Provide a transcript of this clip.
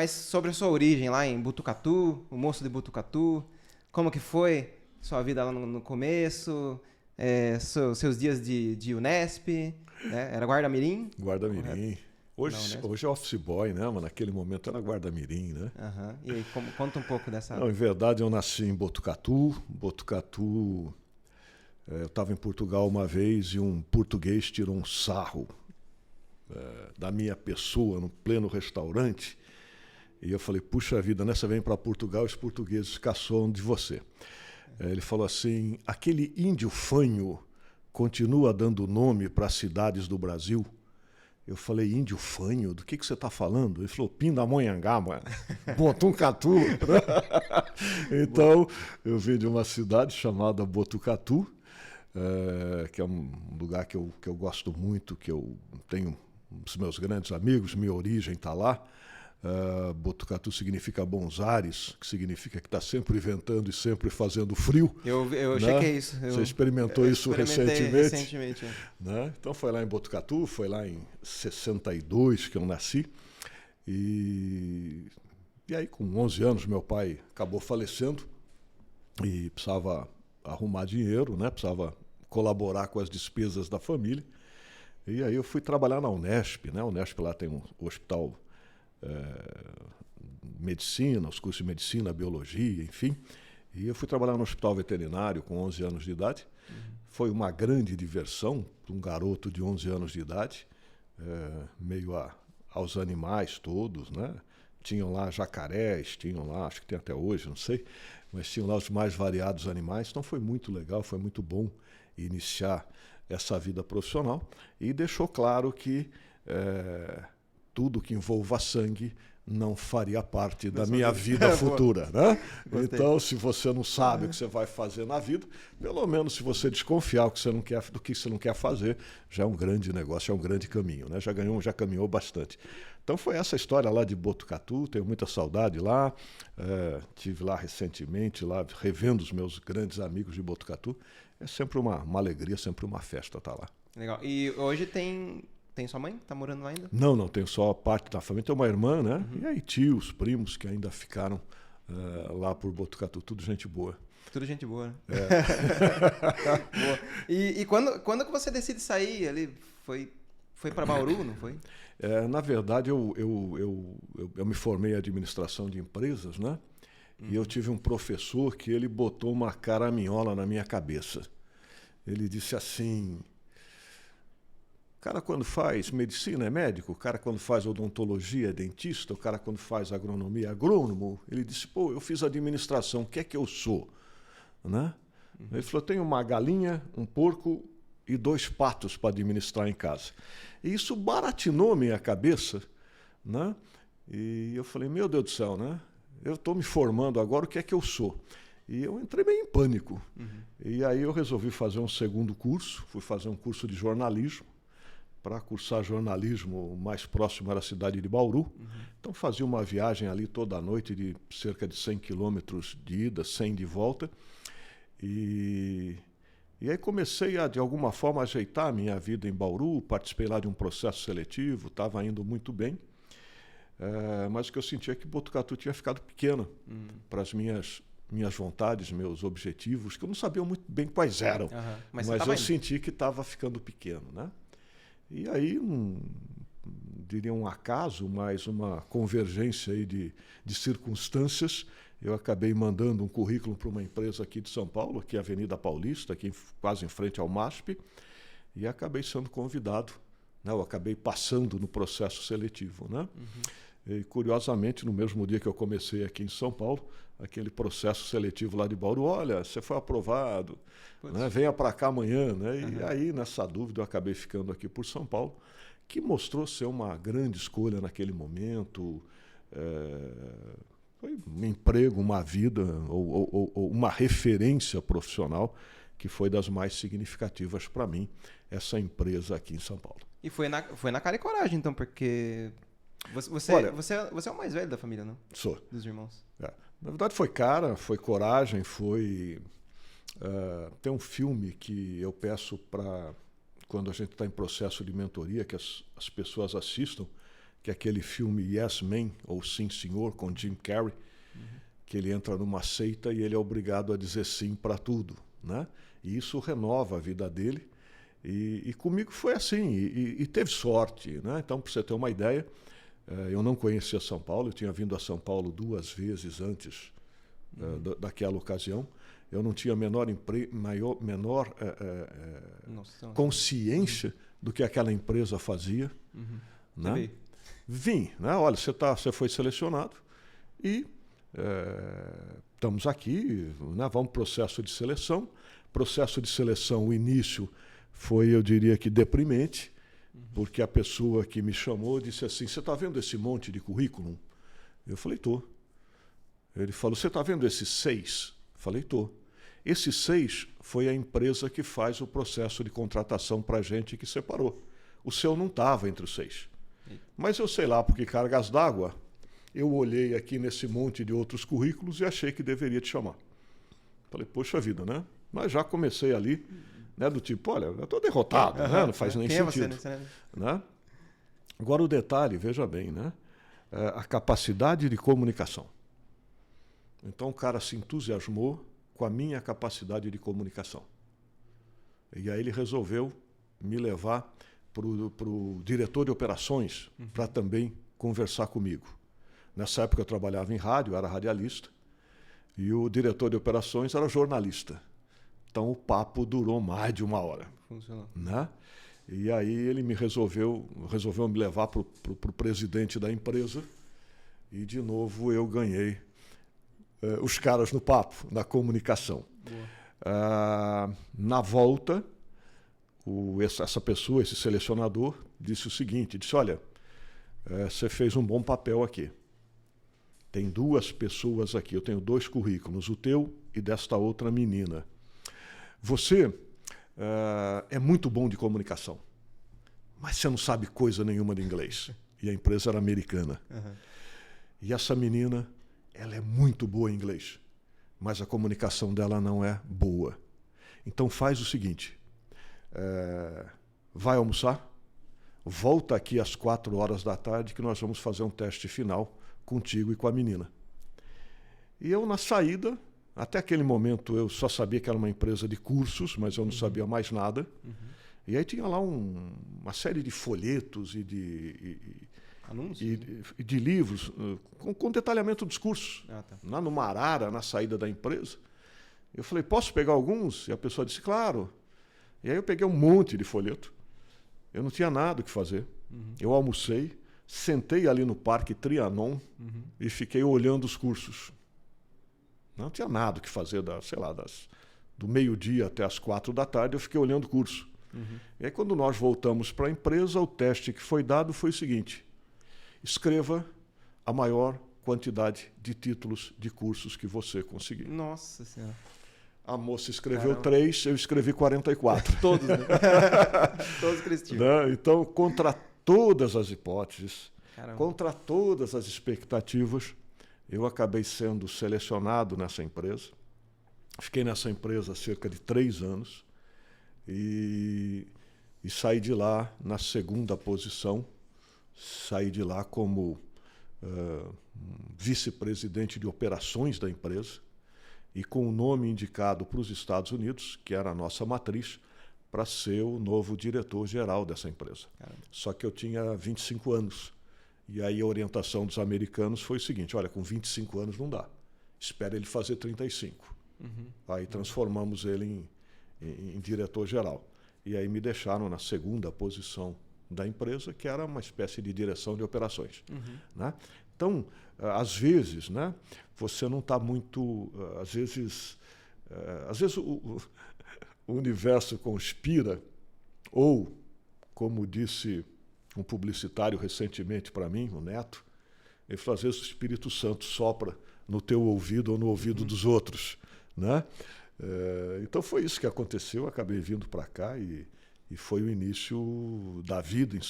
Mas sobre a sua origem lá em Botucatu, o moço de Botucatu, como que foi sua vida lá no começo, seus dias de Unesp, né? Era guarda-mirim? Correto. Guarda-mirim. Na Hoje, Unesp. hoje é office boy, né? Mas naquele momento era guarda-mirim, né? Aham. E aí, conta um pouco dessa... Não, em verdade, eu nasci em Botucatu. Botucatu, eu estava em Portugal uma vez e um português tirou um sarro da minha pessoa no pleno restaurante. E eu falei, puxa vida, nessa vem para Portugal, os portugueses caçam de você. Ele falou assim, aquele índio fanho continua dando nome para as cidades do Brasil? Eu falei, índio fanho? Do que você está falando? Ele falou, Pindamonhangaba, Botucatu. Então, eu vim de uma cidade chamada Botucatu, que é um lugar que eu gosto muito, que eu tenho os meus grandes amigos, minha origem está lá. Botucatu significa bons ares, que significa que está sempre ventando e sempre fazendo frio. Eu né? chequei isso. Você experimentou isso recentemente? É. Né? Então foi lá em Botucatu, foi lá em 62 que eu nasci. E aí com 11 anos meu pai acabou falecendo e precisava arrumar dinheiro, né? Precisava colaborar com as despesas da família. E aí eu fui trabalhar na Unesp, né? A Unesp lá tem um hospital medicina, os cursos de medicina, biologia, enfim. E eu fui trabalhar no hospital veterinário com 11 anos de idade. Foi uma grande diversão para um garoto de 11 anos de idade, meio aos animais todos, né? Tinham lá jacarés, tinham lá, acho que tem até hoje, não sei, mas tinham lá os mais variados animais. Então foi muito legal, foi muito bom iniciar essa vida profissional e deixou claro que tudo que envolva sangue não faria parte da minha vida futura, né? Então, se você não sabe o que você vai fazer na vida, pelo menos se você desconfiar do que você não quer fazer, já é um grande negócio, já é um grande caminho, né? Já caminhou bastante. Então foi essa história lá de Botucatu, tenho muita saudade lá, tive lá recentemente, lá revendo os meus grandes amigos de Botucatu. É sempre uma alegria, sempre uma festa estar lá. Legal. E hoje tem sua mãe? Tá morando lá ainda? Não, tenho só parte da família. Tem uma irmã, né? E aí tios, primos que ainda ficaram lá por Botucatu. Tudo gente boa. Tudo gente boa, né? Boa. E quando que você decide sair? Ele foi para Bauru, não foi? Na verdade, eu me formei em administração de empresas, né? E eu tive um professor que ele botou uma caraminhola na minha cabeça. Ele disse assim... O cara quando faz medicina é médico, o cara quando faz odontologia é dentista, o cara quando faz agronomia é agrônomo. Ele disse, pô, eu fiz administração, o que é que eu sou? Né? Ele falou, tenho uma galinha, um porco e 2 patos para administrar em casa. E isso baratinou minha cabeça, né? E eu falei, meu Deus do céu, né? Eu estou me formando agora, o que é que eu sou? E eu entrei meio em pânico. E aí eu resolvi fazer um segundo curso, fui fazer um curso de jornalismo. Para cursar jornalismo, o mais próximo era a cidade de Bauru. Então fazia uma viagem ali toda a noite de cerca de 100 quilômetros de ida, 100 de volta. E aí comecei a, de alguma forma, ajeitar a minha vida em Bauru, participei lá de um processo seletivo, estava indo muito bem. Mas o que eu sentia é que Botucatu tinha ficado pequena para as minhas vontades, meus objetivos, que eu não sabia muito bem quais eram. Mas eu senti que estava ficando pequeno, né? E aí, diria um acaso, mas uma convergência aí de circunstâncias, eu acabei mandando um currículo para uma empresa aqui de São Paulo, aqui é a Avenida Paulista, aqui quase em frente ao MASP, e acabei sendo convidado, né? Eu acabei passando no processo seletivo, né? E, curiosamente, no mesmo dia que eu comecei aqui em São Paulo, aquele processo seletivo lá de Bauru, olha, você foi aprovado, né? Venha para cá amanhã, né? E aí, nessa dúvida, eu acabei ficando aqui por São Paulo, que mostrou ser uma grande escolha naquele momento. Foi um emprego, uma vida, ou uma referência profissional que foi das mais significativas para mim, essa empresa aqui em São Paulo. E foi na cara e coragem, então, porque... Você é o mais velho da família, não? Sou. Dos irmãos. Na verdade foi cara, foi coragem, foi... tem um filme que eu peço para, quando a gente está em processo de mentoria, que as pessoas assistam, que é aquele filme Yes Man, ou Sim Senhor, com Jim Carrey, que ele entra numa seita e ele é obrigado a dizer sim para tudo, né? E isso renova a vida dele. E comigo foi assim, e teve sorte, né? Então, para você ter uma ideia, eu não conhecia São Paulo, eu tinha vindo a São Paulo 2 vezes antes daquela ocasião. Eu não tinha a menor consciência do que aquela empresa fazia. Né? Vim, né? Olha, você foi selecionado e estamos aqui, né? Vamos para o processo de seleção. Processo de seleção, o início foi, eu diria que deprimente, porque a pessoa que me chamou disse assim, você está vendo esse monte de currículo? Eu falei, tô. Ele falou, você está vendo esses 6? Eu falei, tô. Esses 6 foi a empresa que faz o processo de contratação para a gente que separou. O seu não estava entre os 6. Mas eu sei lá, porque cargas d'água, eu olhei aqui nesse monte de outros currículos e achei que deveria te chamar. Falei, poxa vida, né? Mas já comecei ali, né, do tipo, olha, eu estou derrotado, né? Não faz nem sentido. Né? Agora o detalhe, veja bem, né? A capacidade de comunicação. Então o cara se entusiasmou com a minha capacidade de comunicação. E aí ele resolveu me levar para o diretor de operações para também conversar comigo. Nessa época eu trabalhava em rádio, era radialista, e o diretor de operações era jornalista. Então o papo durou mais de 1 hora. Funcionou. Né? E aí ele resolveu me levar para o presidente da empresa e de novo eu ganhei os caras no papo, na comunicação. Na volta, essa pessoa, esse selecionador, disse o seguinte, disse, olha, você fez um bom papel aqui. Tem 2 pessoas aqui, eu tenho 2 currículos, o teu e desta outra menina. Você é muito bom de comunicação, mas você não sabe coisa nenhuma de inglês. E a empresa era americana. E essa menina, ela é muito boa em inglês, mas a comunicação dela não é boa. Então faz o seguinte, vai almoçar, volta aqui às 4 horas da tarde que nós vamos fazer um teste final contigo e com a menina. E eu, na saída, até aquele momento eu só sabia que era uma empresa de cursos, mas eu não sabia mais nada. E aí tinha lá uma série de folhetos e de livros com detalhamento dos cursos. Lá no Marara, na saída da empresa. Eu falei, posso pegar alguns? E a pessoa disse, claro. E aí eu peguei um monte de folheto. Eu não tinha nada o que fazer. Eu almocei, sentei ali no Parque Trianon e fiquei olhando os cursos. Não tinha nada o que fazer, do meio-dia até as 4 da tarde, eu fiquei olhando o curso. E aí, quando nós voltamos para a empresa, o teste que foi dado foi o seguinte, escreva a maior quantidade de títulos de cursos que você conseguir. Nossa Senhora. A moça escreveu 3, eu escrevi 44. Todos, né? Todos Cristina. Né? Então, contra todas as hipóteses, Caramba. contra todas as expectativas, eu acabei sendo selecionado nessa empresa. Fiquei nessa empresa cerca de 3 anos e saí de lá na 2ª posição. Saí de lá como vice-presidente de operações da empresa e com o nome indicado para os Estados Unidos, que era a nossa matriz, para ser o novo diretor-geral dessa empresa. Caramba. Só que eu tinha 25 anos. E aí a orientação dos americanos foi o seguinte, olha, com 25 anos não dá. Espera ele fazer 35. Aí transformamos ele em diretor-geral. E aí me deixaram na 2ª posição da empresa, que era uma espécie de direção de operações. Né? Então, às vezes, né, você não está muito... Às vezes o universo conspira, ou, como disse um publicitário recentemente para mim, o Neto, ele falou, às vezes o Espírito Santo sopra no teu ouvido ou no ouvido dos outros. Né? Então foi isso que aconteceu, eu acabei vindo para cá e foi o início da vida em São